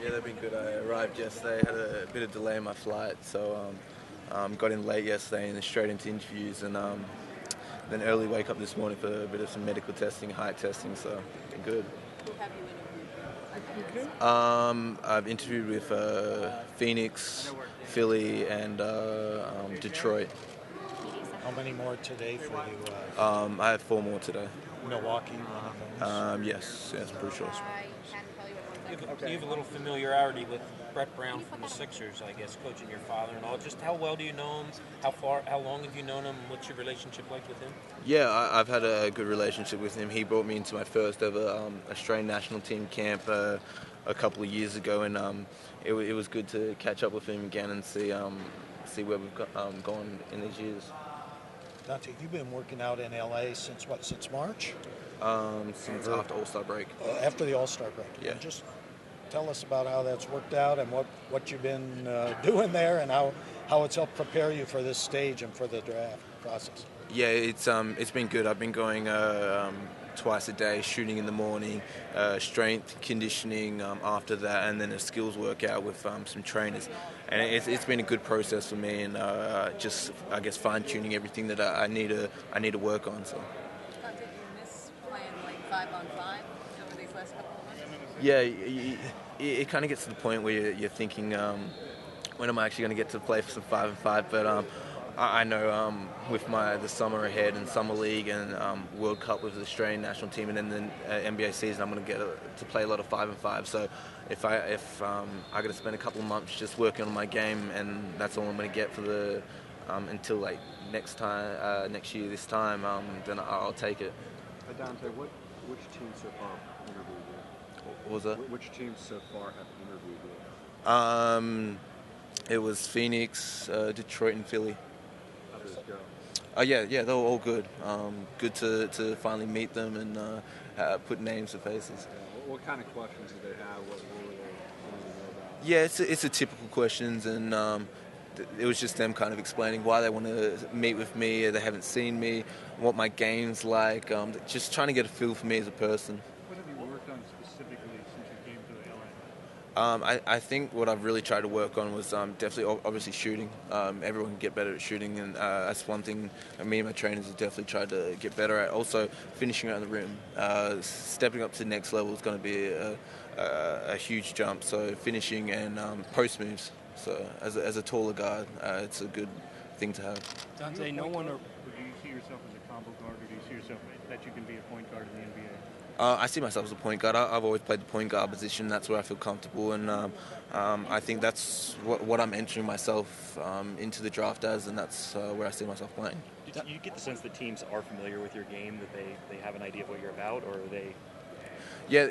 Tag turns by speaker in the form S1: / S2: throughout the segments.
S1: Yeah, they've been good. I arrived yesterday, had a bit of delay in my flight, so got in late yesterday and straight into interviews, and then early wake up this morning for a bit of some medical testing, height testing, so been good.
S2: Who have you interviewed with?
S1: I've interviewed with Phoenix, Philly, and Detroit.
S3: How many more today for you?
S1: I have 4 more today.
S3: Milwaukee, one of those?
S1: Yes, pretty sure.
S4: You have a little familiarity with Brett Brown from the Sixers, I guess, coaching your father and all. Just how well do you know him? How long have you known him? What's your relationship like with him?
S1: Yeah, I've had a good relationship with him. He brought me into my first ever Australian national team camp a couple of years ago, and it was good to catch up with him again and see where we've gone in these years.
S3: Dante, you've been working out in LA since what? Since March?
S1: Since after All-Star break.
S3: After the All-Star break.
S1: Yeah.
S3: And just tell us about how that's worked out and what you've been doing there and how it's helped prepare you for this stage and for the draft process.
S1: Yeah, it's been good. I've been going twice a day, shooting in the morning, strength conditioning after that, and then a skills workout with some trainers. And it's been a good process for me, and just I guess fine tuning everything that I need to work on. So.
S2: Did you miss playing like 5-on-5 over these last couple of months?
S1: Yeah, it kind of gets to the point where you're thinking, when am I actually going to get to play for some 5-on-5? But I know with the summer ahead and summer league and World Cup with the Australian national team and then the NBA season, I'm going to get to play a lot of 5-on-5. So if I got to spend a couple of months just working on my game, and that's all I'm going to get for the until like next year this time, then I'll take it.
S5: Dante, which teams so far have interviewed you?
S1: What was that?
S5: Which teams so far have interviewed you?
S1: It was Phoenix, Detroit, and Philly.
S5: How did it go?
S1: Yeah, they were all good. Good to finally meet them and put names to faces.
S5: Yeah. What kind of questions did they have? What were they wanting to know about?
S1: Yeah, it's a typical questions, and it was just them kind of explaining why they want to meet with me. They haven't seen me, what my game's like. Just trying to get a feel for me as a person.
S6: What have you worked on specifically since you came to LA?
S1: I think what I've really tried to work on was definitely obviously shooting. Everyone can get better at shooting, and that's one thing me and my trainers have definitely tried to get better at. Also, finishing around the rim. Stepping up to the next level is going to be a huge jump. So finishing and post moves. So as a taller guard, it's a good thing to have.
S6: Dante, no one. Or do you see yourself as a combo guard, or do you see yourself that you can be a point guard in the NBA?
S1: I see myself as a point guard. I've always played the point guard position. That's where I feel comfortable, and I think that's what I'm entering myself into the draft as, and that's where I see myself playing.
S7: Do you get the sense that teams are familiar with your game, that they have an idea of what you're about, or are they?
S1: Yeah.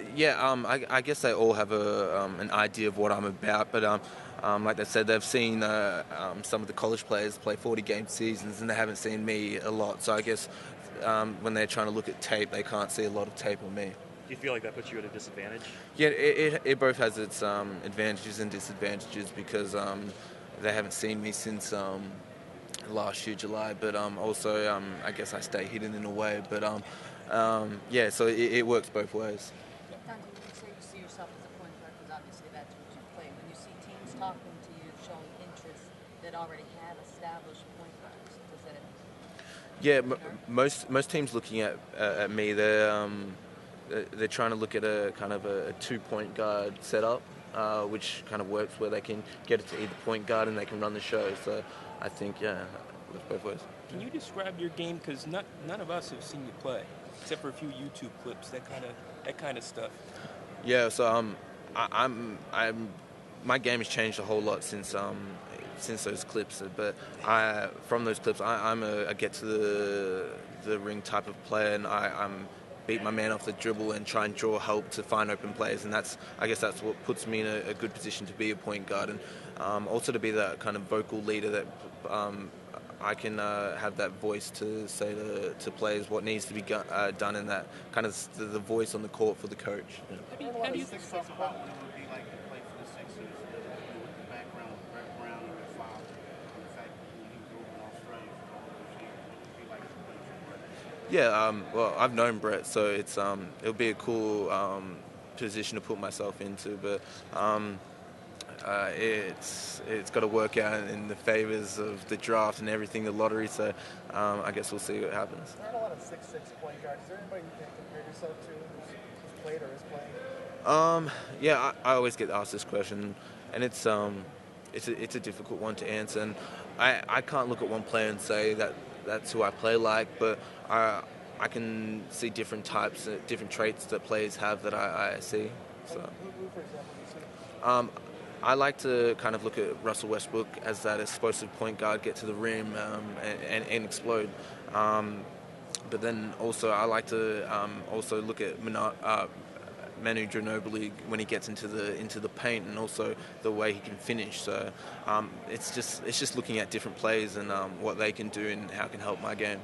S1: I guess they all have an idea of what I'm about, but like they said, they've seen some of the college players play 40-game seasons, and they haven't seen me a lot. So I guess when they're trying to look at tape, they can't see a lot of tape on me.
S7: Do you feel like that puts you at a disadvantage?
S1: Yeah, it both has its advantages and disadvantages because they haven't seen me since last year, July. But also, I guess I stay hidden in a way. But yeah, so it works both ways.
S2: Dante, when you say you see yourself as a point guard, because obviously that's what you play. When you see teams talking to you, showing interest that already have established point guards, does that?
S1: Yeah, most teams looking at me, they're trying to look at a kind of a 2-point guard setup, which kind of works where they can get it to either point guard and they can run the show. So I think works both ways.
S4: Can you describe your game? Because none of us have seen you play, except for a few YouTube clips, that kind of stuff.
S1: Yeah, so my game has changed a whole lot since those clips. But from those clips, I'm a get to the ring type of player, and I'm beat my man off the dribble and try and draw help to find open players, and I guess that's what puts me in a good position to be a point guard, and also to be that kind of vocal leader that I can have that voice to say to players what needs to be done, and that kind of the voice on the court for the coach.
S8: Yeah. How do you think about what it would be like to play for the Sixers with the background of Brett Brown and your father, and the fact that he was over in Australia for all those years? What would it be like to play for Brett?
S1: Yeah, well, I've known Brett, so it'll be a cool position to put myself into, but it's got to work out in the favors of the draft and everything, the lottery. So I guess we'll see what happens.
S9: There aren't a lot of 6'6" point guards. Is there anybody you can compare yourself to who's played or is playing?
S1: Yeah, I always get asked this question, and it's a difficult one to answer. And I can't look at one player and say that that's who I play like, but I can see different types, different traits that players have that I see. So.
S9: Who, for example, you see?
S1: I like to kind of look at Russell Westbrook as that explosive point guard, get to the rim and explode. But then also I like to also look at Manu Ginobili when he gets into the paint, and also the way he can finish. So it's just looking at different plays and what they can do and how it can help my game.